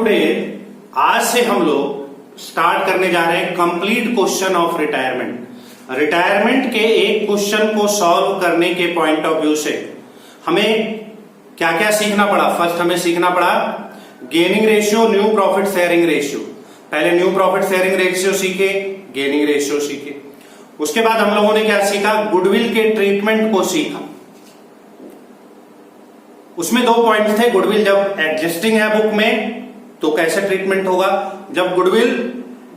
Today आज से हम लोग स्टार्ट करने जा रहे हैं complete question of retirement. Retirement के एक क्वेश्चन को सॉल्व करने के पॉइंट ऑफ व्यू से हमें क्या क्या सीखना पड़ा। फर्स्ट हमें सीखना पड़ा gaining ratio, new profit sharing ratio. पहले न्यू प्रॉफिट शेयरिंग रेशियो सीखे, गेनिंग रेशियो सीखे। उसके बाद हम लोगों ने क्या सीखा, गुडविल के ट्रीटमेंट को सीखा। उसमें दो पॉइंट थे, गुडविल जब एग्जिस्टिंग है बुक में तो कैसे ट्रीटमेंट होगा, जब गुडविल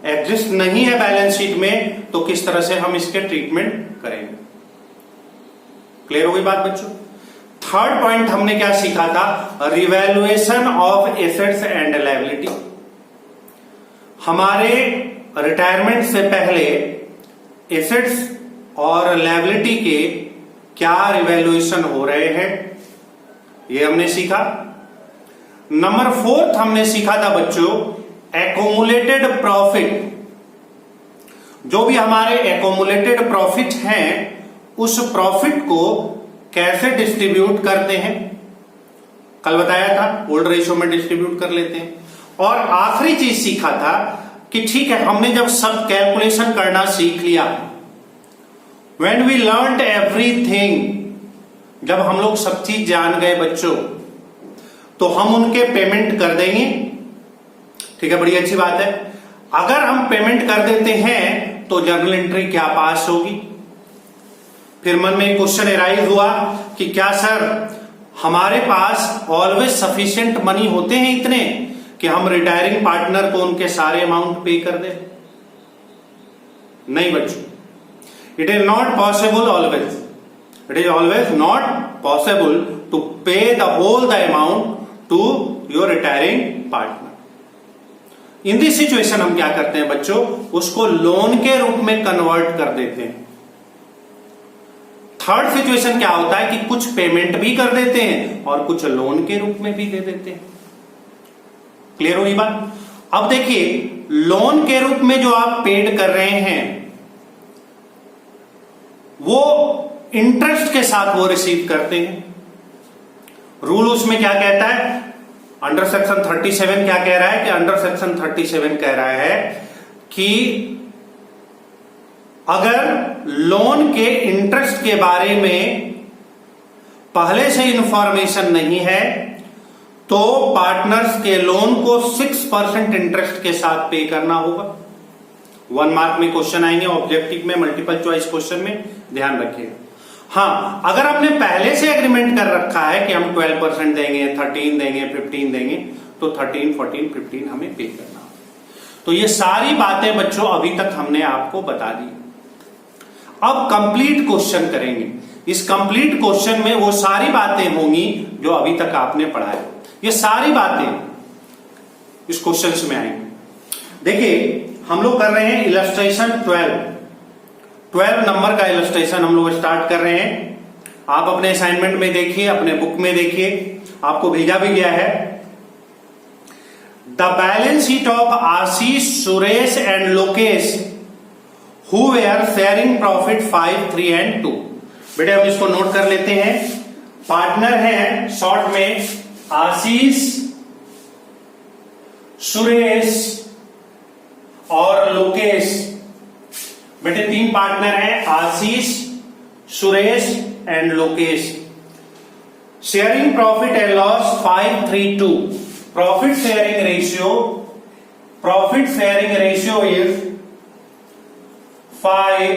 एग्जिस्ट नहीं है बैलेंस शीट में तो किस तरह से हम इसके ट्रीटमेंट करेंगे। क्लियर हो गई बात बच्चों। थर्ड पॉइंट हमने क्या सीखा था, revaluation of assets and liability. हमारे रिटायरमेंट से पहले एसेट्स और लायबिलिटी के क्या रिवैल्यूएशन हो रहे हैं, ये हमने सीखा। नंबर फोर्थ हमने सीखा था बच्चों एकोमुलेटेड प्रॉफिट। जो भी हमारे एकोमुलेटेड प्रॉफिट हैं उस प्रॉफिट को कैसे डिस्ट्रीब्यूट करते हैं, कल बताया था ओल्ड रेशियो में डिस्ट्रीब्यूट कर लेते हैं। और आखिरी चीज सीखा था कि ठीक है हमने जब सब कैलकुलेशन करना सीख लिया, व्हेन वी लर्नड एवरीथिंग, जब हम लोग सब चीज जान गए बच्चों तो हम उनके पेमेंट कर देंगे। ठीक है, बड़ी अच्छी बात है। अगर हम पेमेंट कर देते हैं तो जर्नल एंट्री क्या पास होगी। फिर मन में एक क्वेश्चन एराइज हुआ कि क्या सर हमारे पास ऑलवेज सफिशिएंट मनी होते हैं इतने कि हम रिटायरिंग पार्टनर को उनके सारे अमाउंट पे कर दें। नहीं बच्चों, it is not possible always. It is always not possible to pay the whole the amount to your retiring partner. In this situation हम क्या करते हैं बच्चों, उसको लोन के रूप में कन्वर्ट कर देते हैं। थर्ड सिचुएशन क्या होता है कि कुछ पेमेंट भी कर देते हैं और कुछ लोन के रूप में भी दे देते हैं। क्लियर होगी बात। अब देखिए लोन के रूप में जो आप पेड कर रहे हैं वो इंटरेस्ट के साथ वो रिसीव करते हैं। रूल उसमें क्या कहता है, अंडर सेक्शन 37 क्या कह रहा है कि अंडर सेक्शन 37 कह रहा है कि अगर लोन के इंटरेस्ट के बारे में पहले से इंफॉर्मेशन नहीं है तो पार्टनर्स के लोन को 6% इंटरेस्ट के साथ पे करना होगा। 1 मार्क में क्वेश्चन आएंगे, ऑब्जेक्टिव में, मल्टीपल चॉइस क्वेश्चन में, ध्यान रखिएगा। हाँ, अगर आपने पहले से एग्रीमेंट कर रखा है कि हम 12% देंगे, 13 देंगे, 15 देंगे, तो 13, 14, 15 हमें पे करना होगा। तो ये सारी बातें बच्चों अभी तक हमने आपको बता दी। अब कंप्लीट क्वेश्चन करेंगे। इस कंप्लीट क्वेश्चन में वो सारी बातें होंगी जो अभी तक आपने पढ़ा है। ये सारी बातें इस क्वेश्चन में आएंगी। देखिए हम लोग कर रहे हैं इलस्ट्रेशन 12 नंबर का इलस्ट्रेशन हम लोग स्टार्ट कर रहे हैं। आप अपने असाइनमेंट में देखिए, अपने बुक में देखिए, आपको भेजा भी गया है। The balance sheet of Ashish, Suresh and Lokesh who were sharing profit 5, 3 and 2। बेटे हम इसको नोट कर लेते हैं। पार्टनर हैं शॉर्ट में आशीष, सुरेश और लोकेश। बेटे 3 पार्टनर हैं, Ashish, Suresh and Lokesh. Sharing profit and loss 5, 3, 2। Profit sharing ratio is 5,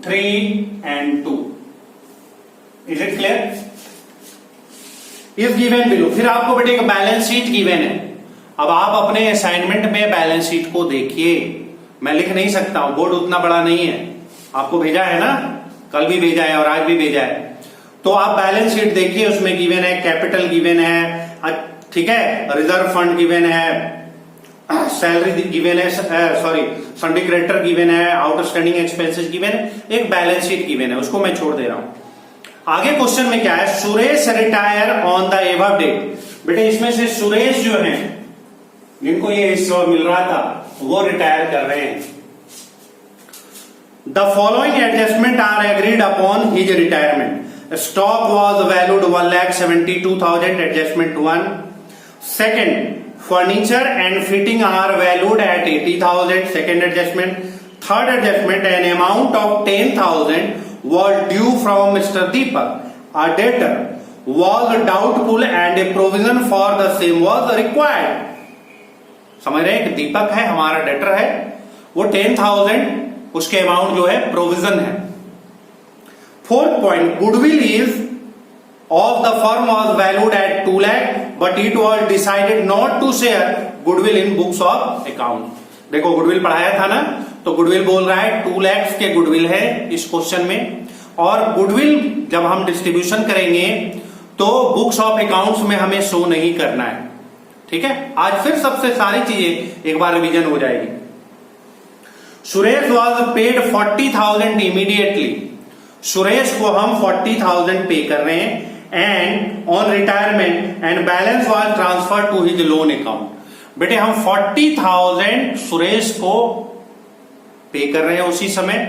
3 and 2। Is it clear? Is given below. फिर आपको बेटे एक बैलेंस शीट गिवन है। अब आप अपने असाइनमेंट में बैलेंस शीट को देखिए। मैं लिख नहीं सकता हूं, बोर्ड उतना बड़ा नहीं है। आपको भेजा है ना, कल भी भेजा है और आज भी भेजा है। तो आप बैलेंस शीट देखिए, उसमें गिवन है कैपिटल गिवन है, ठीक है, रिजर्व फंड गिवन है, सैलरी गिवन है, सॉरी सन्डी क्रेडिटर गिवन है, आउटस्टैंडिंग एक्सपेंसेस गिवन है, एक बैलेंस शीट गिवन है, उसको मैं छोड़ दे रहा हूं। आगे क्वेश्चन में क्या है, Suresh retire on the above date. बेटे इसमें से सुरेश जो है जिनको ये हिस्सा मिल रहा था वो रिटायर कर रहे हैं। The following adjustment are agreed upon his retirement. Stock was valued 1,72,000, adjustment 1। Second, furniture and fitting are valued at 80,000. Second adjustment. Third adjustment, an amount of 10,000 was due from Mr. Deepak. A debtor was doubtful and a provision for the same was required. समझ रहे हैं कि दीपक है हमारा debtor है, वो 10,000 उसके amount जो है प्रोविजन है. Fourth point, goodwill is of the firm was valued at 2 lakh but it was decided not to share goodwill in books of account. देखो गुडविल पढ़ाया था ना, तो गुडविल बोल रहा है 2 लाख के गुडविल है इस क्वेश्चन में, और गुडविल जब हम डिस्ट्रीब्यूशन करेंगे तो बुक्स ऑफ अकाउंट्स में हमें शो नहीं करना है. ठीक है, आज फिर सबसे सारी चीजें एक बार रिवीजन हो जाएगी. Suresh was paid 40,000 immediately. Suresh को हम 40,000 पे कर रहे हैं and on retirement and balance was transfer to his loan account. बेटे हम 40,000 सुरेश को पे कर रहे हैं उसी समय,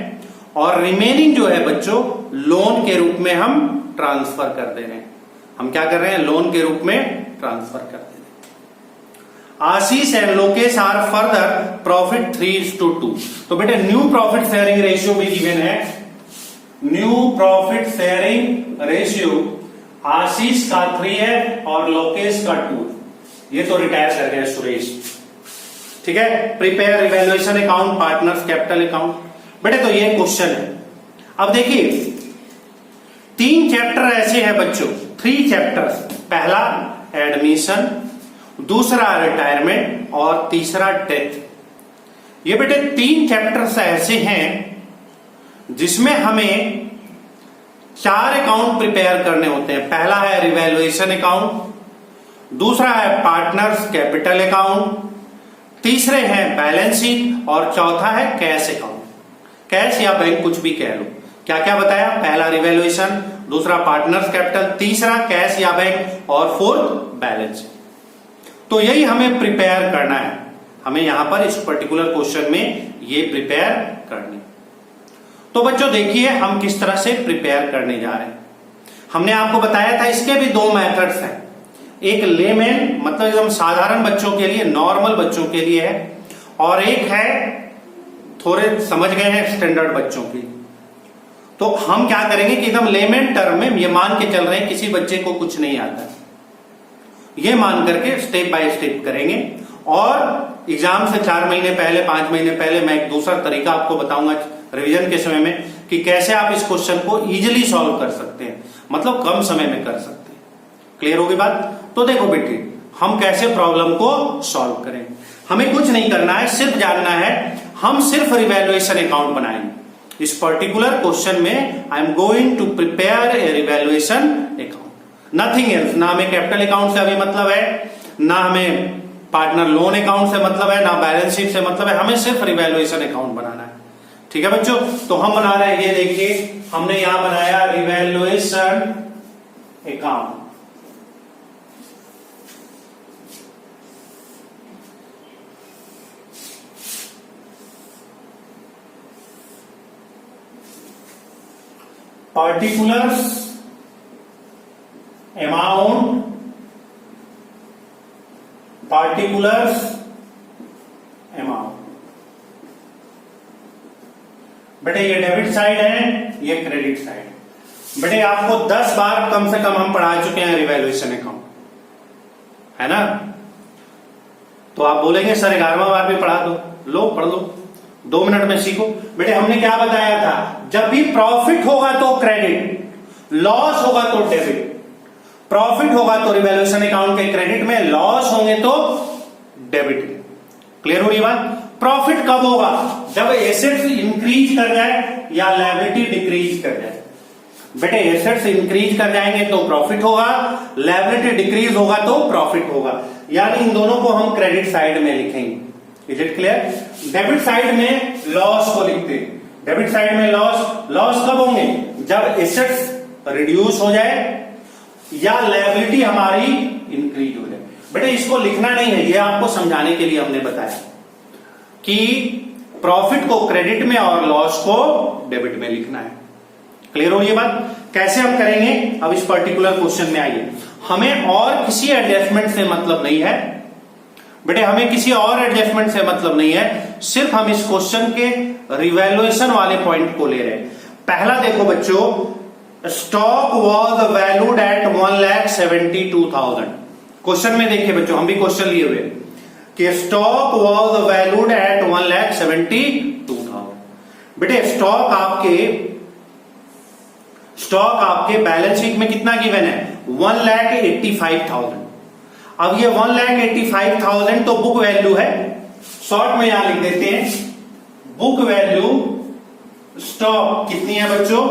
और रिमेनिंग जो है बच्चों लोन के रूप में हम ट्रांसफर कर दे रहे हैं. हम क्या कर रहे हैं, लोन के रूप में ट्रांसफर कर दे रहे हैं. Ashish and Lokesh are further profit 3:2. तो बेटे न्यू प्रॉफिट शेयरिंग रेशियो भी गिवन है. New profit sharing ratio Ashish का 3 है और लोकेश का 2. ये तो रिटायर कर गए सुरेश. ठीक है, prepare revaluation account, partners capital account. बेटे तो ये क्वेश्चन है. अब देखिए 3 चैप्टर ऐसे हैं बच्चों, 3 चैप्टर्स. पहला एडमिशन, दूसरा रिटायरमेंट और तीसरा डेथ. ये बेटे 3 चैप्टर्स ऐसे हैं जिसमें हमें 4 अकाउंट प्रिपेयर करने होते हैं. पहला है रिवैल्यूएशन अकाउंट, दूसरा है पार्टनर्स कैपिटल अकाउंट, तीसरे हैं बैलेंस शीट और चौथा है कैश अकाउंट. कैश या बैंक कुछ भी कह लो. क्या क्या बताया, पहला रिवैल्यूएशन, दूसरा पार्टनर्स कैपिटल, तीसरा कैश या बैंक और फोर्थ बैलेंस. तो यही हमें प्रिपेयर करना है. हमें यहां पर इस पर्टिकुलर क्वेश्चन में ये प्रिपेयर करनी. तो बच्चों देखिए हम किस तरह से प्रिपेयर करने जा रहे हैं. हमने आपको बताया था इसके भी 2 मेथड्स हैं. एक लेमैन मतलब एकदम साधारण बच्चों के लिए, नॉर्मल बच्चों के लिए है, और एक है थोड़े समझ गए हैं स्टैंडर्ड बच्चों की. तो हम क्या करेंगे कि एकदम लेमैन टर्म में ये मान के चल रहे हैं किसी बच्चे को कुछ नहीं आता, ये मान करके स्टेप बाय स्टेप करेंगे. और एग्जाम से 4 महीने पहले, 5 महीने पहले मैं एक दूसरा तरीका आपको बताऊंगा रिवीजन के समय में कि कैसे आप इस क्वेश्चन को इजीली सॉल्व कर सकते हैं, मतलब कम समय में कर सकते हैं. क्लियर होगी बात. तो देखो बेटे हम कैसे प्रॉब्लम को सॉल्व करेंगे. हमें कुछ नहीं करना है, सिर्फ जानना है हम सिर्फ रिवैल्यूएशन अकाउंट बनाएंगे. इस पर्टिकुलर क्वेश्चन में I am going to prepare a revaluation account, nothing else. ना हमें कैपिटल अकाउंट से अभी मतलब है, ना हमें पार्टनर लोन अकाउंट से मतलब है, ना बैलेंस शीट से मतलब है. हमें सिर्फ रिवैल्यूएशन अकाउंट बनाना है. ठीक है बच्चों, तो हम बना रहे हैं, ये देखिए हमने यहां बनाया revaluation account. particulars amount, particulars amount. बेटे ये डेबिट साइड है, ये क्रेडिट साइड है. बेटे आपको 10 बार कम से कम हम पढ़ा चुके हैं रिवैल्यूएशन अकाउंट, है ना. तो आप बोलेंगे सर 11वां बार भी पढ़ा दो. लो पढ़ लो, 2 मिनट में सीखो. बेटे हमने क्या बताया था, जब भी प्रॉफिट होगा तो क्रेडिट, लॉस होगा तो डेबिट. प्रॉफिट होगा तो रिवैल्यूएशन अकाउंट के क्रेडिट में, लॉस होंगे तो डेबिट. क्लियर हो रही बात. प्रॉफिट कब होगा, जब एसेट्स इंक्रीज कर जाए या लायबिलिटी डिक्रीज कर जाए. बेटे एसेट्स इंक्रीज कर जाएंगे तो प्रॉफिट होगा, लायबिलिटी डिक्रीज होगा तो प्रॉफिट होगा. यानी इन दोनों को हम क्रेडिट साइड में लिखेंगे. Is it clear. Debit side में लॉस को लिखते हैं. डेबिट साइड में लॉस कब होंगे, जब एसेट्स रिड्यूस हो जाए या लायबिलिटी हमारी इंक्रीज हो जाए. बेटे इसको लिखना नहीं है, ये आपको समझाने के लिए हमने बताया कि प्रॉफिट को क्रेडिट में और लॉस को डेबिट में लिखना है. क्लियर हो रही है बात. कैसे हम करेंगे, अब इस पर्टिकुलर क्वेश्चन में आइए. हमें और किसी एडजस्टमेंट से मतलब नहीं है, बेटे हमें किसी और एडजस्टमेंट से मतलब नहीं है, सिर्फ हम इस क्वेश्चन के रिवैल्यूएशन वाले पॉइंट को ले रहे हैं। पहला देखो बच्चों, stock was valued eight 1,72,000। Question में देखिए बच्चों, हम भी क्वेश्चन लिए हुए कि स्टॉक वॉज वैल्यूड एट 1,72,000। बेटे स्टॉक आपके बैलेंस शीट में कितना गिवन है? 1,85,000। अब ये 1,85,000 तो बुक वैल्यू है, शॉर्ट में यहां लिख देते हैं बुक वैल्यू स्टॉक कितनी है बच्चों?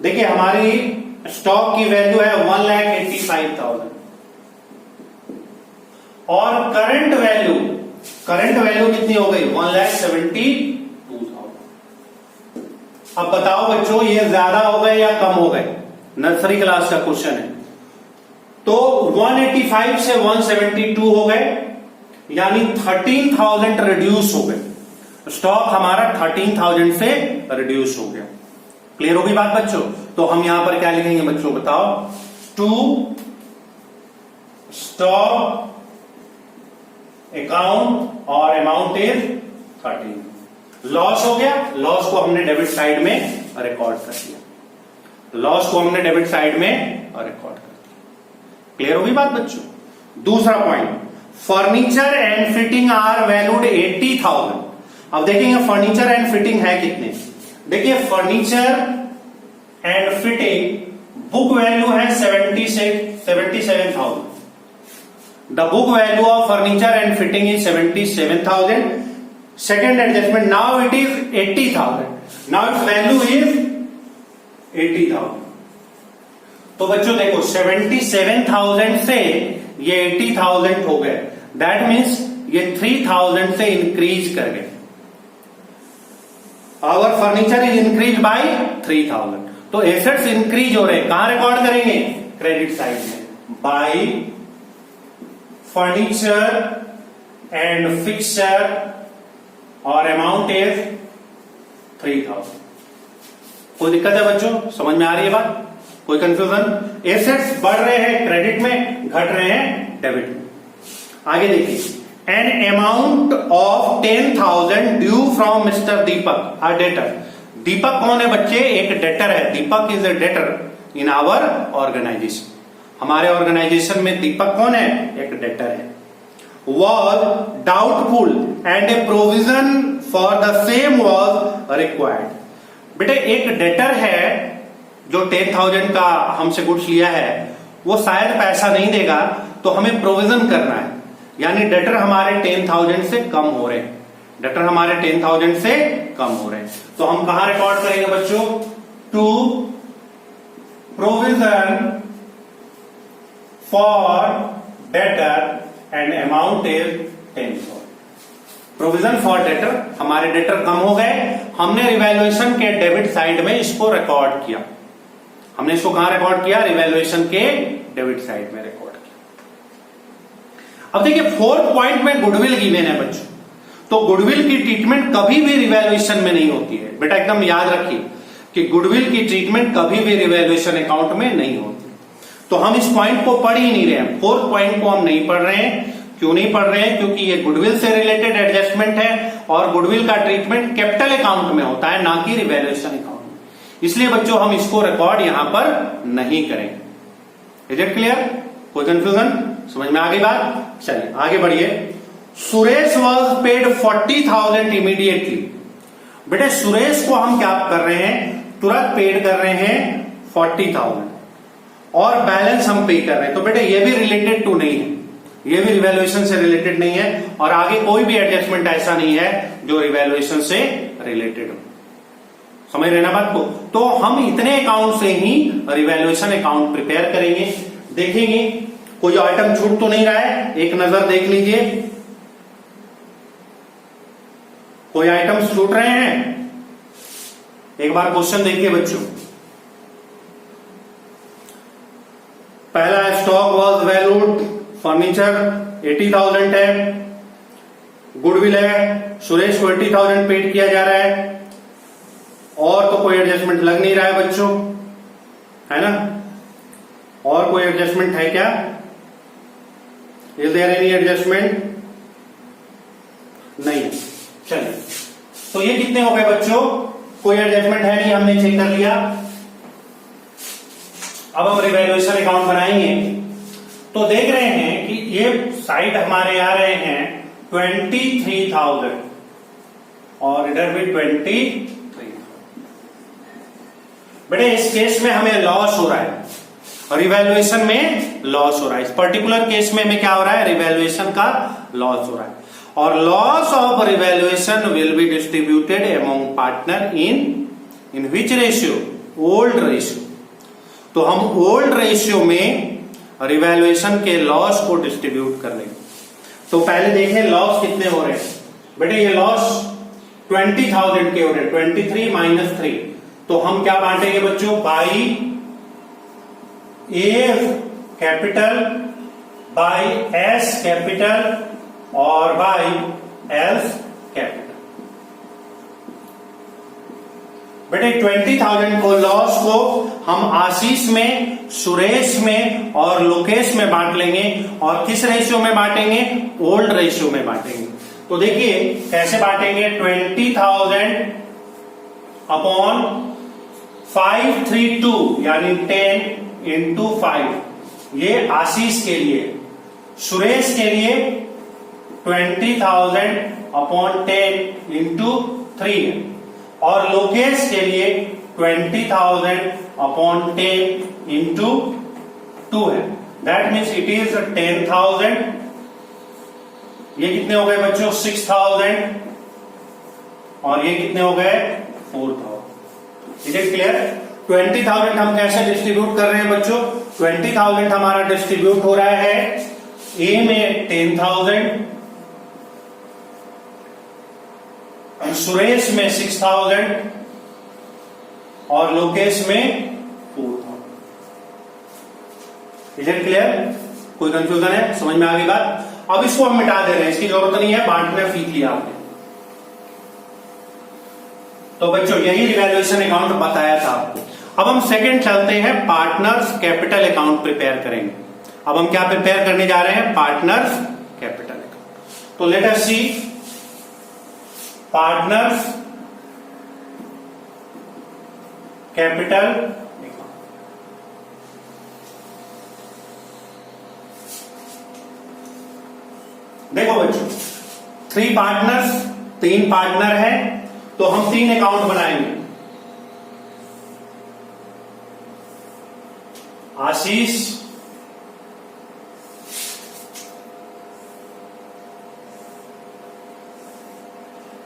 देखिए हमारी स्टॉक की वैल्यू है 1,85,000 और करंट वैल्यू कितनी हो गई? 1,72,000। अब बताओ बच्चों ये ज्यादा हो गए या कम हो गए? नर्सरी क्लास का क्वेश्चन है। तो 185 से 172 हो गए, यानी 13,000 रिड्यूस हो गए। स्टॉक हमारा 13,000 से रिड्यूस हो गया। क्लियर होगी बात बच्चों? तो हम यहां पर क्या लिखेंगे बच्चों बताओ? टू स्टॉक अकाउंट और अमाउंट इज 13। लॉस हो गया, लॉस को हमने डेबिट साइड में रिकॉर्ड कर दिया। क्लियर होगी बात बच्चों? दूसरा point, furniture and fitting are valued 80,000। अब देखेंगे फर्नीचर एंड फिटिंग है कितने। देखिए furniture and fitting book value है 77,000। The book value of furniture and fitting is 77,000। Second adjustment, now it is 80,000। Now its value is 80,000। तो बच्चों देखो 77,000 से ये 80,000 हो गए, दैट मीन्स ये 3,000 से इंक्रीज कर गए। Our furniture is increase by 3,000। तो एसेट्स इंक्रीज हो रहे हैं, कहां रिकॉर्ड करेंगे? क्रेडिट साइड में, बाय फर्नीचर एंड फिक्सचर और अमाउंट इज 3,000। कोई दिक्कत है बच्चों? समझ में आ रही है बात? कोई कंफ्यूजन? एसेट्स बढ़ रहे हैं क्रेडिट में, घट रहे हैं डेबिट में। आगे देखिए, an amount of 10,000 due from mister Deepak, a debtor. Deepak कौन है बच्चे? एक डेटर है। Deepak is a debtor in our organisation. हमारे ऑर्गेनाइजेशन में दीपक कौन है? एक डेटर है। Was doubtful and a provision for the same was required. बेटे एक डेटर है जो 10,000 का हमसे गुड्स लिया है, वो शायद पैसा नहीं देगा, तो हमें प्रोविजन करना है, यानी डेटर हमारे 10,000 से कम हो रहे हैं। तो हम कहां रिकॉर्ड करेंगे बच्चों? To provision for debtor and amount is 10,000। Provision for debtor, हमारे डेटर कम हो गए, हमने रिवैल्यूएशन के डेबिट साइड में इसको रिकॉर्ड किया। हमने इसको कहां रिकॉर्ड किया? रिवैल्यूएशन के डेबिट साइड में रिकॉर्ड किया। अब देखिए फोर्थ पॉइंट में गुडविल गिवन है बच्चों। तो गुडविल की ट्रीटमेंट कभी भी रिवैल्यूएशन में नहीं होती है। बेटा एकदम याद रखिए कि गुडविल की ट्रीटमेंट कभी भी रिवैल्यूएशन अकाउंट में नहीं होती। तो हम इस पॉइंट को पढ़ ही नहीं रहे हैं, फोर्थ पॉइंट को हम नहीं पढ़ रहे हैं। क्यों नहीं पढ़ रहे हैं? क्योंकि ये गुडविल से रिलेटेड एडजस्टमेंट है और गुडविल का ट्रीटमेंट कैपिटल अकाउंट में होता है, ना कि रिवैल्यूएशन अकाउंट में। इसलिए बच्चों हम इसको रिकॉर्ड यहां पर नहीं करेंगे। Is it clear? कोई कंफ्यूजन? समझ में आ गई बात? चलिए आगे बढ़िए। Suresh was paid 40,000 immediately. बेटे सुरेश को हम क्या कर रहे हैं? तुरंत पेड कर रहे हैं 40,000 और बैलेंस हम पे कर रहे हैं। तो बेटे ये भी रिलेटेड टू नहीं है, ये भी रिवैल्यूएशन से रिलेटेड नहीं है, और आगे कोई भी एडजस्टमेंट ऐसा नहीं है जो रिवैल्यूएशन से रिलेटेड हो। समझ रहे ना बात को? तो हम इतने अकाउंट से ही रिवैल्यूएशन अकाउंट प्रिपेयर करेंगे। देखेंगे कोई आइटम छूट तो नहीं रहा है, एक नजर देख लीजिए। कोई आइटम्स छूट रहे हैं? एक बार क्वेश्चन देखिए बच्चों। पहला है स्टॉक वॉज वैल्यूड, फर्नीचर 80,000 है, गुडविल है, सुरेश को 80,000 पेड किया जा रहा है, और तो कोई एडजस्टमेंट लग नहीं रहा है बच्चों, है ना? और कोई एडजस्टमेंट है क्या? Is there any adjustment? नहीं। चलिए, तो ये कितने हो गए बच्चों? कोई एडजस्टमेंट है नहीं, हमने चेक कर लिया। अब हम रिवैल्यूएशन अकाउंट बनाएंगे। तो देख रहे हैं कि ये साइड हमारे आ रहे हैं 23,000 और इधर भी 23। बेटे इस केस में हमें लॉस हो रहा है, रिवैल्यूएशन में लॉस हो रहा है। इस पर्टिकुलर केस में हमें क्या हो रहा है? रिवैल्यूएशन का लॉस हो रहा है। और loss of revaluation will be distributed among partner in which ratio? Old ratio. तो हम ओल्ड रेशियो में रिवैल्यूएशन के लॉस को डिस्ट्रीब्यूट कर लेंगे। तो पहले देखें लॉस कितने हो रहे हैं। बेटे ये लॉस 20,000 के हो रहे हैं, 23 माइनस 3। तो हम क्या बांटेंगे बच्चों? By A capital, by S capital और बाई एल कैपिटल। बेटे 20,000 को लॉस को हम आशीष में, सुरेश में और लोकेश में बांट लेंगे। और किस रेशियो में बांटेंगे? ओल्ड रेशियो में बांटेंगे। तो देखिए कैसे बांटेंगे? 20,000 अपॉन 532 यानी 10 इंटू 5, ये आशीष के लिए। सुरेश के लिए 20,000 अपॉन 10 इंटू 3 और लोकेश के लिए 20,000 अपॉन 10 इंटू 2 है। That means it is 10,000। ये कितने हो गए बच्चों? 6,000 और ये कितने हो गए? 4,000। Is it clear? 20,000 हम कैसे डिस्ट्रीब्यूट कर रहे हैं बच्चों? 20,000 हमारा डिस्ट्रीब्यूट हो रहा है ए में 10,000, सुरेश में 6,000 और लोकेश में 4,000। Is it clear? कोई कंफ्यूजन है? समझ में आ गई बात? अब इसको हम मिटा दे रहे हैं, इसकी जरूरत नहीं है, बांटने में फीक लिया आपने। तो बच्चों यही रिवैल्यूएशन अकाउंट बताया था आपको। अब हम सेकंड चलते हैं, पार्टनर्स कैपिटल अकाउंट प्रिपेयर करेंगे। अब हम क्या प्रिपेयर करने जा रहे हैं? Partners capital account. तो लेट अस सी पार्टनर्स कैपिटल अकाउंट। देखो बच्चों, 3 पार्टनर्स, 3 पार्टनर है, तो हम 3 अकाउंट बनाएंगे। आशीष,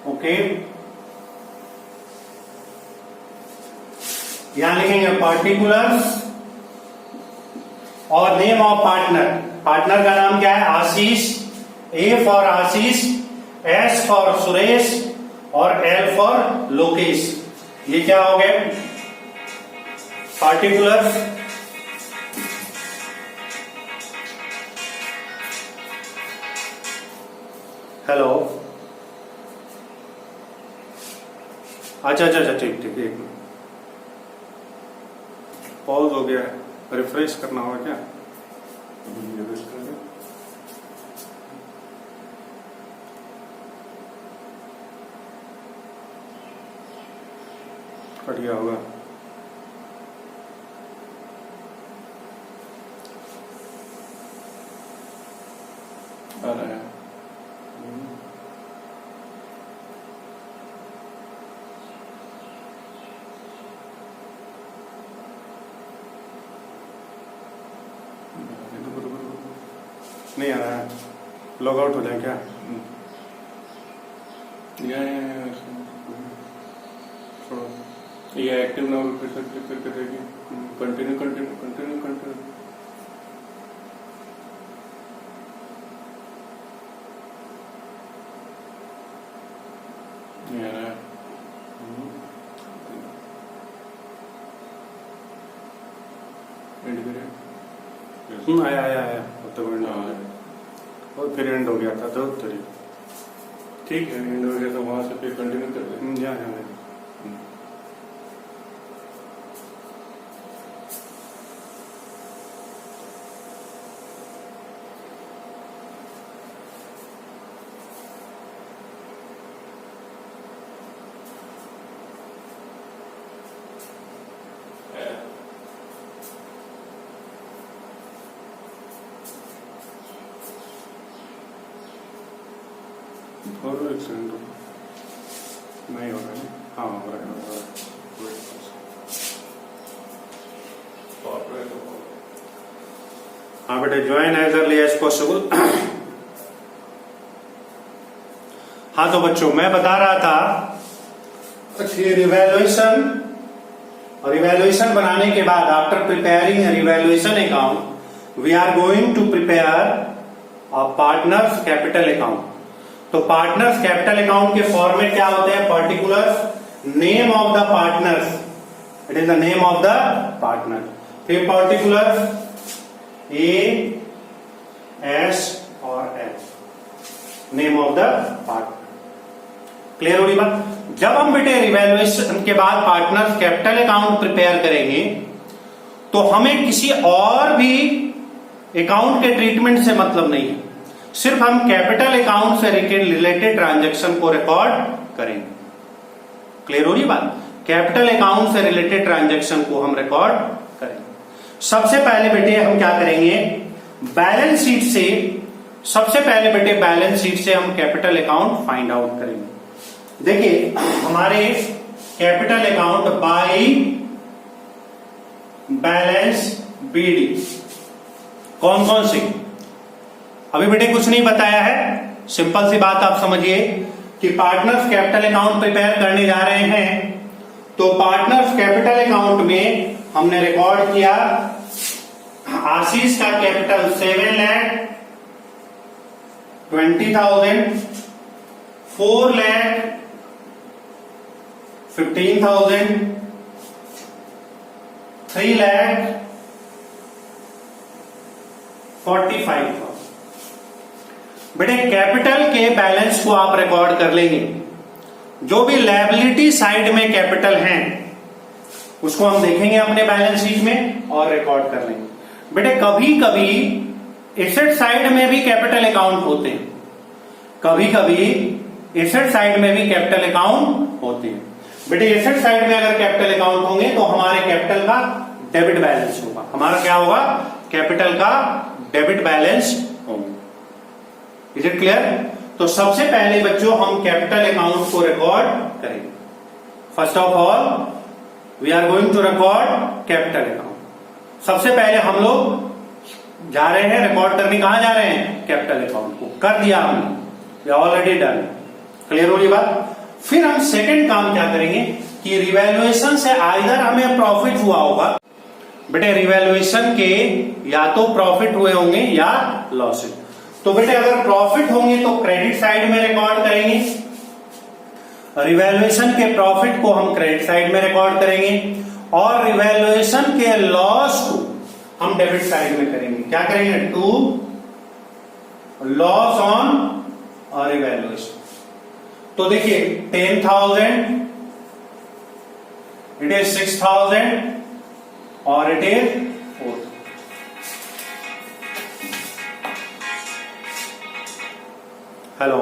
ओके, यहां लिखेंगे पार्टिकुलर्स और नेम ऑफ पार्टनर। पार्टनर का नाम क्या है? Ashish. A for Ashish, S for Suresh और एल फॉर लोकेश। ये क्या हो गए? पार्टिकुलर्स। हेलो, अच्छा अच्छा अच्छा, ठीक ठीक, एक मिनट, पॉज हो गया है, रिफ्रेश करना होगा क्या? कट गया होगा। आ रहा है। नहीं आ रहा है, लॉग आउट हो जाए क्या? ये एक्टिव ना फिर से क्लिक करके देखिए। Continue continue continue continue. नहीं आ रहा है। एंड करें। आया आया आया, अब तक एंड और फिर एंड हो गया था तो ठीक है, एंड हो गया तो वहां से फिर कंटिन्यू कर दें। जा और एक सेकंड नहीं हो रहा है। हाँ हो रहा है, हो रहा है। हाँ बेटे, join as early as possible. हाँ तो बच्चों, मैं बता रहा था कि रिवैल्यूएशन बनाने के बाद after preparing revaluation account we are going to prepare a partners capital account. तो पार्टनर्स कैपिटल अकाउंट के फॉर्मेट क्या होते हैं? Particulars name of the partners, it is the name of the partner. फिर पर्टिकुलर्स ए एस और H, name of the partner. Clear हो रही बात? जब हम बेटे रिवैल्यूएशन के बाद पार्टनर्स कैपिटल अकाउंट प्रिपेयर करेंगे तो हमें किसी और भी अकाउंट के ट्रीटमेंट से मतलब नहीं है, सिर्फ हम कैपिटल अकाउंट से रिलेटेड ट्रांजैक्शन को रिकॉर्ड करेंगे। क्लियर हो रही बात? कैपिटल अकाउंट से रिलेटेड ट्रांजैक्शन को हम रिकॉर्ड करेंगे। सबसे पहले बेटे हम क्या करेंगे? बैलेंस शीट से, सबसे पहले बेटे बैलेंस शीट से हम कैपिटल अकाउंट फाइंड आउट करेंगे। देखिए हमारे capital account by balance BD कौन कौन से, अभी बेटे कुछ नहीं बताया है, सिंपल सी बात आप समझिए कि पार्टनर्स कैपिटल अकाउंट प्रिपेयर करने जा रहे हैं। तो पार्टनर्स कैपिटल अकाउंट में हमने रिकॉर्ड किया आशीष का कैपिटल 7,20,000, 4,15,000, 3,45,000। बेटे कैपिटल के बैलेंस को आप रिकॉर्ड कर लेंगे। जो भी लायबिलिटी साइड में कैपिटल हैं उसको हम देखेंगे अपने बैलेंस शीट में और रिकॉर्ड कर लेंगे। बेटे कभी कभी एसेट साइड में भी कैपिटल अकाउंट होते हैं, कभी कभी एसेट साइड में भी कैपिटल अकाउंट होते हैं। बेटे एसेट साइड में अगर कैपिटल अकाउंट होंगे तो हमारे कैपिटल का डेबिट बैलेंस होगा। हमारा क्या होगा? कैपिटल का डेबिट बैलेंस होगा। Is it clear? तो सबसे पहले बच्चों हम कैपिटल अकाउंट को रिकॉर्ड करेंगे। First of all we are going to record capital account. सबसे पहले हम लोग जा रहे हैं रिकॉर्ड करने, कहां जा रहे हैं? कैपिटल अकाउंट को। कर दिया हमने, ऑलरेडी डन। क्लियर हो रही बात? फिर हम सेकंड काम क्या करेंगे कि रिवैल्यूएशन से आइदर हमें प्रॉफिट हुआ होगा, बेटे रिवैल्यूएशन के या तो प्रॉफिट हुए होंगे या लॉसेज। तो बेटे अगर प्रॉफिट होंगे तो क्रेडिट साइड में रिकॉर्ड करेंगे, रिवैल्यूएशन के प्रॉफिट को हम क्रेडिट साइड में रिकॉर्ड करेंगे और रिवैल्यूएशन के लॉस को हम डेबिट साइड में करेंगे। क्या करेंगे? To loss on revaluation. तो देखिए 10,000, इट इज 6,000 और इट इज 4। हेलो,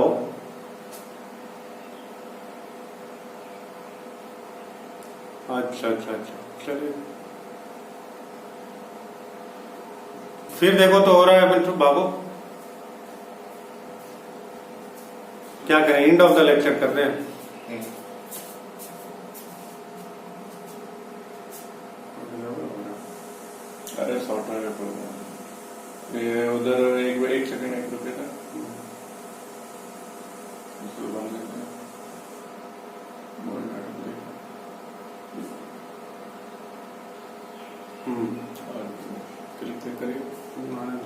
अच्छा अच्छा अच्छा, चलिए फिर देखो तो हो रहा है। बिल्कुल बाबू क्या करें? एंड ऑफ द लेक्चर करते हैं। अरे सॉफ्टवेयर में पड़ गया ये उधर। एक सेकंड, एक रुपये था बंद लेते हैं। क्लिक करिए। 2 मिनट।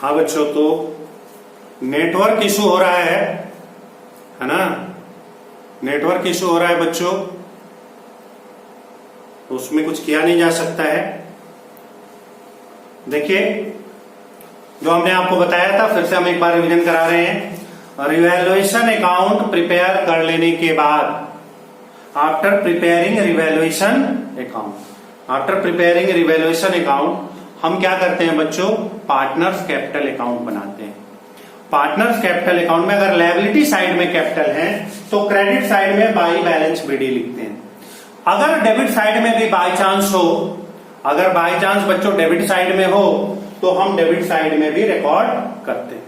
हाँ बच्चों, तो नेटवर्क इशू हो रहा है ना? नेटवर्क इशू हो रहा है बच्चों, तो उसमें कुछ किया नहीं जा सकता है। देखिए जो हमने आपको बताया था फिर से हम एक बार रिवीजन करा रहे हैं। रिवैल्यूएशन अकाउंट प्रिपेयर कर लेने के बाद, आफ्टर प्रिपेयरिंग रिवैल्यूएशन अकाउंट, हम क्या करते हैं बच्चों, पार्टनर्स कैपिटल अकाउंट बनाते हैं। पार्टनर्स कैपिटल अकाउंट में अगर लायबिलिटी साइड में कैपिटल है तो क्रेडिट साइड में बाई बैलेंस बीडी लिखते हैं। अगर डेबिट साइड में भी बाई चांस हो, अगर बाई चांस बच्चों डेबिट साइड में हो तो हम डेबिट साइड में भी रिकॉर्ड करते हैं।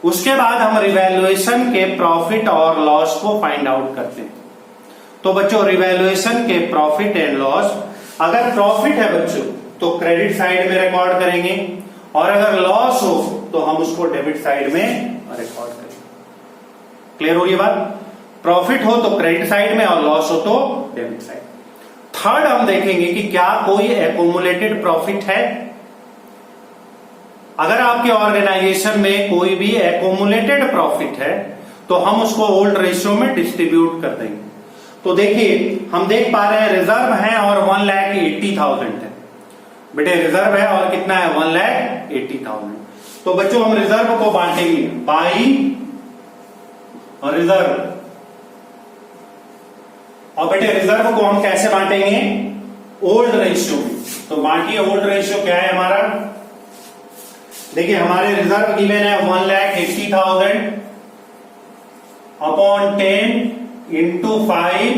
उसके बाद हम रिवैल्यूएशन के प्रॉफिट और लॉस को फाइंड आउट करते हैं। तो बच्चों रिवैल्यूएशन के प्रॉफिट एंड लॉस, अगर प्रॉफिट है बच्चों तो क्रेडिट साइड में रिकॉर्ड करेंगे, और अगर लॉस हो तो हम उसको डेबिट साइड में रिकॉर्ड करेंगे। क्लियर हो रही है बात? प्रॉफिट हो तो क्रेडिट साइड में और लॉस हो तो डेबिट साइड। थर्ड हम देखेंगे कि क्या कोई एक्यूमुलेटेड प्रॉफिट है। अगर आपके ऑर्गेनाइजेशन में कोई भी एक्यूमुलेटेड प्रॉफिट है तो हम उसको ओल्ड रेशियो में डिस्ट्रीब्यूट कर देंगे। तो देखिए हम देख पा रहे हैं रिजर्व है और 1,80,000 है। बेटे रिजर्व है और कितना है, 1,80,000। तो बच्चों हम रिजर्व को बांटेंगे बाई और रिजर्व, और बेटे रिजर्व को हम कैसे बांटेंगे, ओल्ड रेशियो में। तो बांटिए ओल्ड रेशियो क्या है हमारा, देखिए हमारे रिजर्व गिवन है 1,80,000 अपॉन 10 इंटू 5,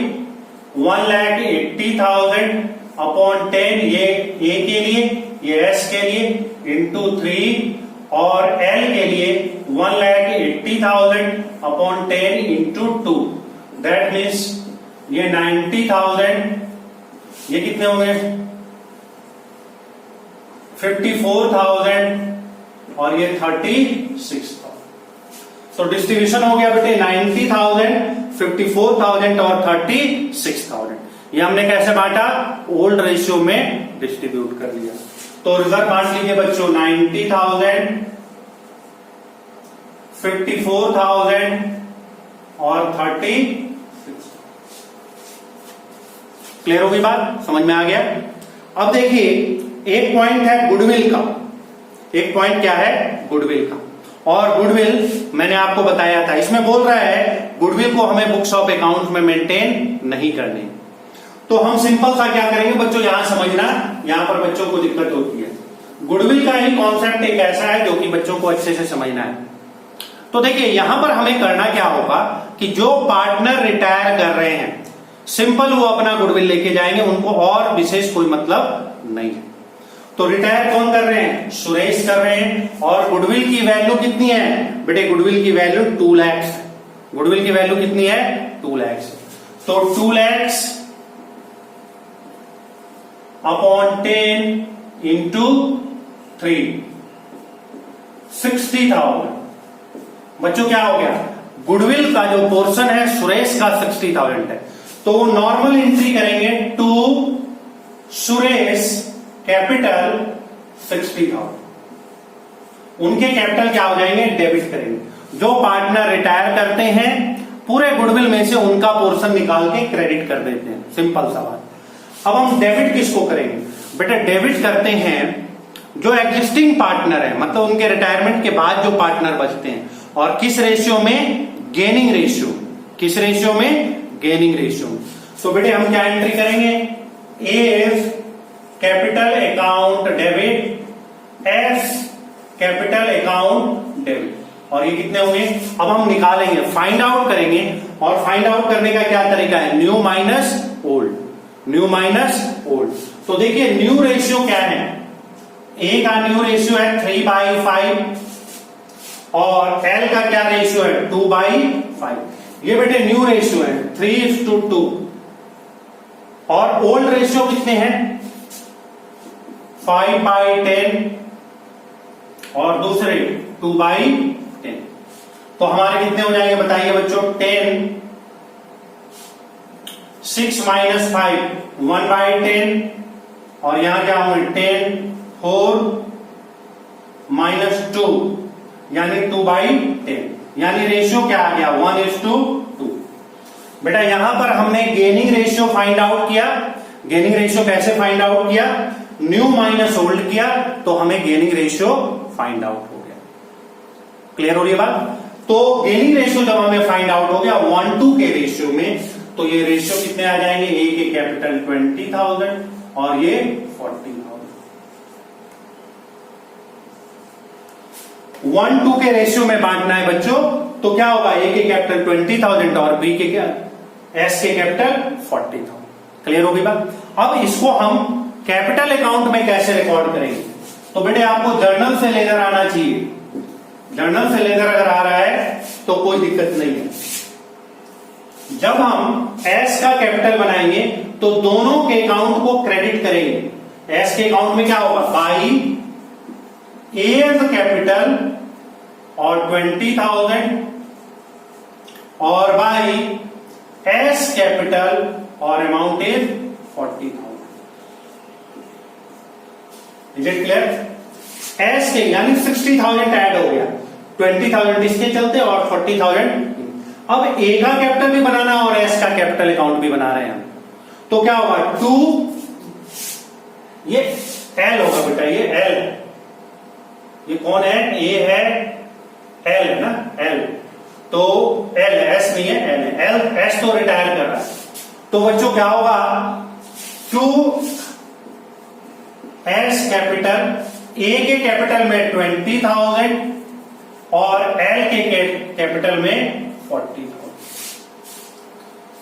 1,80,000 अपॉन 10, ये ए के लिए, ये एस के लिए, इंटू 3, और एल के लिए 1,80,000 अपॉन 10 इंटू 2, दैट मीन्स ये 90,000, ये कितने होंगे 54,000 और ये 36,000। तो डिस्ट्रीब्यूशन हो गया बेटे 90,000, 54,000 और 36,000। ये हमने कैसे बांटा, ओल्ड रेशियो में डिस्ट्रीब्यूट कर लिया। तो रिजर्व बांट लीजिए बच्चों 90,000, 54,000 और 36। क्लियर होगी बात, समझ में आ गया। अब देखिए एक पॉइंट है गुडविल का, एक पॉइंट क्या है, गुडविल का। और गुडविल मैंने आपको बताया था, इसमें बोल रहा है गुडविल को हमें बुक्स ऑफ अकाउंट में मेंटेन नहीं करनी। तो हम सिंपल सा क्या करेंगे बच्चों, यहां समझना, यहां पर बच्चों को दिक्कत होती है। गुडविल का ही कॉन्सेप्ट एक ऐसा है जो कि बच्चों को अच्छे से समझना है। तो देखिए यहां पर हमें करना क्या होगा कि जो पार्टनर रिटायर कर रहे हैं, सिंपल वो अपना गुडविल लेके जाएंगे, उनको और विशेष कोई मतलब नहीं है। तो रिटायर कौन कर रहे हैं, सुरेश कर रहे हैं। और गुडविल की वैल्यू कितनी है बेटे, गुडविल की वैल्यू 2 लाख है। गुडविल की वैल्यू कितनी है, 2 लाख। तो 2 लाख अपॉन 10 इंटू 3, 60,000। बच्चों क्या हो गया, गुडविल का जो पोर्शन है सुरेश का 60,000 है। तो नॉर्मल एंट्री करेंगे टू सुरेश कैपिटल 60,000, उनके कैपिटल क्या हो जाएंगे, डेबिट करेंगे। जो पार्टनर रिटायर करते हैं पूरे गुडविल में से उनका पोर्शन निकाल के क्रेडिट कर देते हैं, सिंपल सा बात। अब हम डेबिट किसको करेंगे बेटा, डेबिट करते हैं जो एग्जिस्टिंग पार्टनर है, मतलब उनके रिटायरमेंट के बाद जो पार्टनर बचते हैं। और किस रेशियो में, गेनिंग रेशियो। किस रेशियो में, गेनिंग रेशियो। तो बेटे हम क्या एंट्री करेंगे, A is capital account debit, S capital account debit. और ये कितने होंगे, अब हम निकालेंगे, फाइंड आउट करेंगे। और फाइंड आउट करने का क्या तरीका है, new minus old, new minus old. तो देखिए न्यू रेशियो क्या है, ए का न्यू रेशियो है 3/5 और एल का क्या रेशियो है 2/5। ये बेटे न्यू रेशियो है 3:2। और ओल्ड रेशियो कितने हैं 5/10 और दूसरे 2/10। तो हमारे कितने हो जाएंगे बताइए बच्चों, 10, 6 - 5 1/10 और यहां क्या होंगे 10, 4 - 2 यानी 2/10। यानी रेशियो क्या आ गया 1:2। बेटा यहां पर हमने गेनिंग रेशियो फाइंड आउट किया। गेनिंग रेशियो कैसे फाइंड आउट किया, न्यू माइनस ओल्ड किया तो हमें गेनिंग रेशियो फाइंड आउट हो गया। क्लियर हो रही है बात। तो गेनिंग रेशियो जब हमें फाइंड आउट हो गया 1:2 के रेशियो में, तो ये रेशियो कितने आ जाएंगे, ए के कैपिटल 20,000 और ये 40,000। 1:2 के रेशियो में बांटना है बच्चों, तो क्या होगा, ए के कैपिटल 20,000 और बी के क्या, एस के कैपिटल 40,000। क्लियर होगी बात। अब इसको हम कैपिटल अकाउंट में कैसे रिकॉर्ड करेंगे, तो बेटे आपको जर्नल से लेकर आना चाहिए। जर्नल से लेकर अगर आ रहा है तो कोई दिक्कत नहीं है। जब हम एस का कैपिटल बनाएंगे तो दोनों के अकाउंट को क्रेडिट करेंगे। एस के अकाउंट में क्या होगा, बाई एज कैपिटल और 20,000 और बाई एस कैपिटल और amount is 40,000। Is it clear. S के यानी 60,000 ऐड हो गया, 20,000 इसके चलते और 40,000। अब ए का कैपिटल भी बनाना और एस का कैपिटल अकाउंट भी बना रहे हैं हम, तो क्या होगा 2, ये एल होगा बेटा, ये एल, ये कौन है, ए है, एल है ना, एल, तो एल, एस नहीं है, एल है। एल, एस तो रिटायर कर रहा है, तो बच्चों क्या होगा 2 एस कैपिटल, ए के कैपिटल में 20,000 और एल के कैपिटल में 40,000।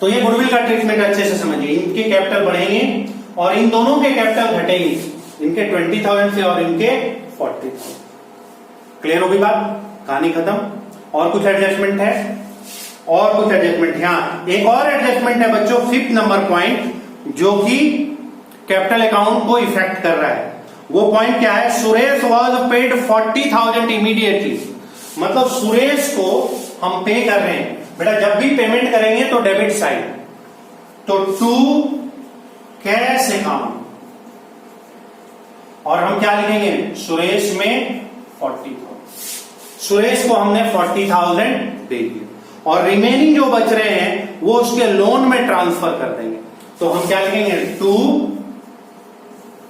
तो ये गुडविल का ट्रीटमेंट अच्छे से समझिए। इनके कैपिटल बढ़ेंगे और इन दोनों के कैपिटल घटेंगे, इनके 20,000 से और इनके 40,000। क्लियर होगी बात, कहानी खत्म। और कुछ एडजस्टमेंट है, और कुछ एडजस्टमेंट, यहां एक और एडजस्टमेंट है बच्चों, 5th नंबर पॉइंट, जो कि कैपिटल अकाउंट को इफेक्ट कर रहा है। वो पॉइंट क्या है, सुरेश वॉज पेड 40,000 इमीडिएटली। मतलब सुरेश को हम पे कर रहे हैं बेटा, जब भी पेमेंट करेंगे तो डेबिट साइड, तो टू कैश अकाउंट, और हम क्या लिखेंगे, सुरेश में 40,000। सुरेश को हमने 40,000 दे दिए और रिमेनिंग जो बच रहे हैं वो उसके लोन में ट्रांसफर कर देंगे। तो हम क्या लिखेंगे, टू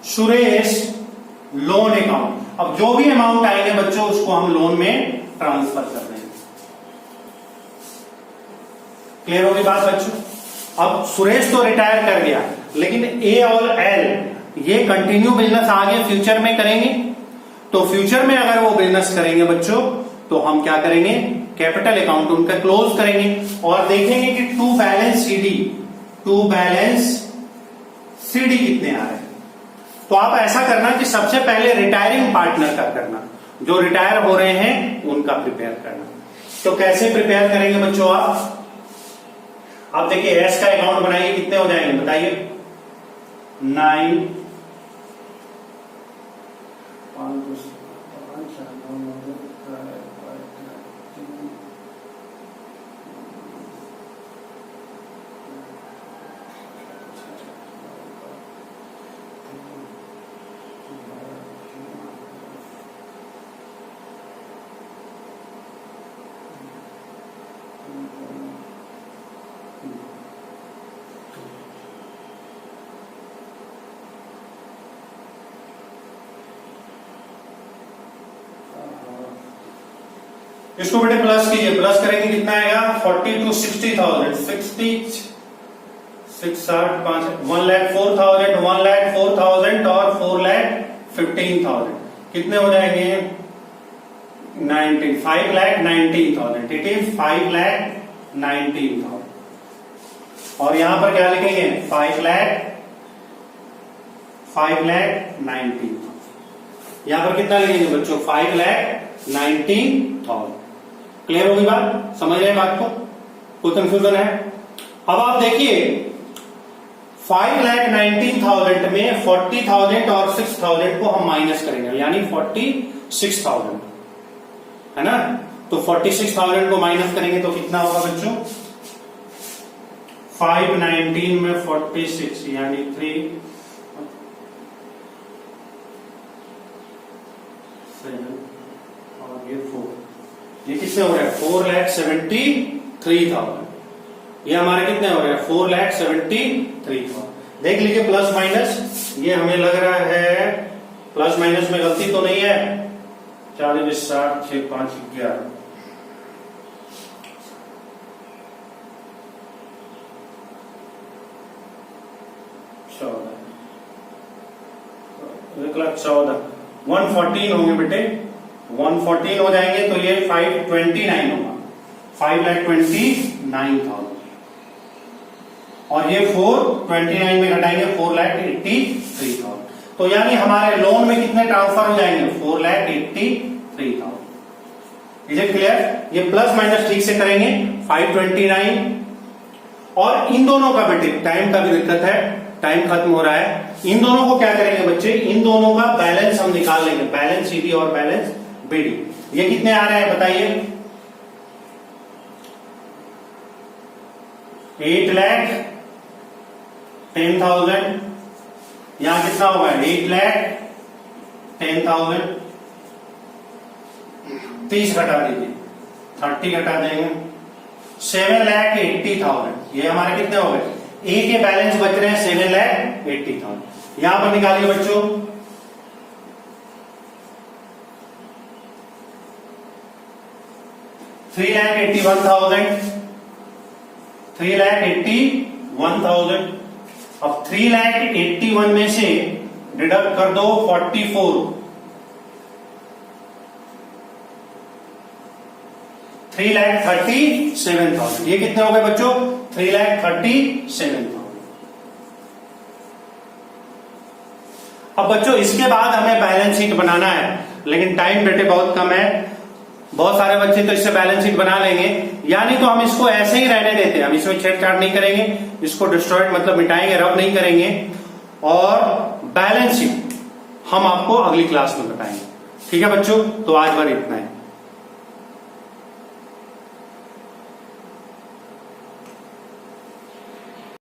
सुरेश लोन अकाउंट। अब जो भी अमाउंट आएंगे बच्चों उसको हम लोन में ट्रांसफर कर देंगे। क्लियर होगी बात बच्चों। अब सुरेश तो रिटायर कर गया, लेकिन ए और एल ये कंटिन्यू बिजनेस आगे फ्यूचर में करेंगे। तो फ्यूचर में अगर वो बिजनेस करेंगे बच्चों, तो हम क्या करेंगे, कैपिटल अकाउंट उनका क्लोज करेंगे और देखेंगे कि टू बैलेंस सीडी कितने आ रहे हैं। तो आप ऐसा करना कि सबसे पहले रिटायरिंग पार्टनर का करना, जो रिटायर हो रहे हैं उनका प्रिपेयर करना। तो कैसे प्रिपेयर करेंगे बच्चों आप देखिए, एस का अकाउंट बनाइए, कितने हो जाएंगे बताइए, 9 इसको बेटे प्लस कीजिए, प्लस करेंगे कितना आएगा, 40 to 60,000, 60 6 8 5 1,04,000, 1,04,000 और 4,15,000 कितने हो जाएंगे, 5,19,000। It is 5,19,000। और यहां पर क्या लिखेंगे, 5,19,000। यहां पर कितना लिखेंगे बच्चों, 5,19,000। क्लियर होगी बात, समझ रहे हैं बात को, कोई कंफ्यूजन है। अब आप देखिए 5,19,000 में 40,000 और 6,000 को हम माइनस करेंगे, यानी 46,000 है ना। तो 46,000 को माइनस करेंगे तो कितना होगा बच्चों, 519 में 46 यानी 3 7 और ये 4, ये कितने हो रहे हैं, 4,73,000। ये हमारे कितने हो रहे हैं, 4,73,000। देख लीजिए प्लस माइनस, ये हमें लग रहा है प्लस माइनस में गलती तो नहीं है, 40 60 6 5 11 14 114 होंगे बेटे, 114 हो जाएंगे तो ये 529 होगा, 5,29,000 और ये 429 में घटाएंगे 4,83,000। तो यानी हमारे लोन में कितने ट्रांसफर हो जाएंगे, 4,83,000। Is it clear? ये प्लस माइनस ठीक से करेंगे, 529 और इन दोनों का बेटे टाइम का भी दिक्कत है, टाइम खत्म हो रहा है। इन दोनों को क्या करेंगे बच्चे, इन दोनों का बैलेंस हम निकाल लेंगे, बैलेंस सीडी और बैलेंस बीडी। ये कितने आ रहे हैं बताइए, 8,10,000। यहां कितना होगा, 8,10,000। 30 घटा दीजिए, 30 घटा देंगे, 7,80,000। ये हमारे कितने हो गए, ए के बैलेंस बच रहे हैं 7,80,000। यहां पर निकालिए बच्चों, $3,81,000। अब 3,81,000 में से डिडक्ट कर दो 44, 3,37,000। ये कितने हो गए बच्चों, 3,37,000। अब बच्चों इसके बाद हमें बैलेंस शीट बनाना है, लेकिन टाइम बेटे बहुत कम है। बहुत सारे बच्चे तो इससे बैलेंस शीट बना लेंगे, यानी तो हम इसको ऐसे ही रहने देते हैं, हम इसमें छेड़छाड़ नहीं करेंगे, इसको डिस्ट्रॉयड मतलब मिटाएंगे, रब नहीं करेंगे। और बैलेंस शीट हम आपको अगली क्लास में बताएंगे। ठीक है बच्चों, तो आज भर इतना है।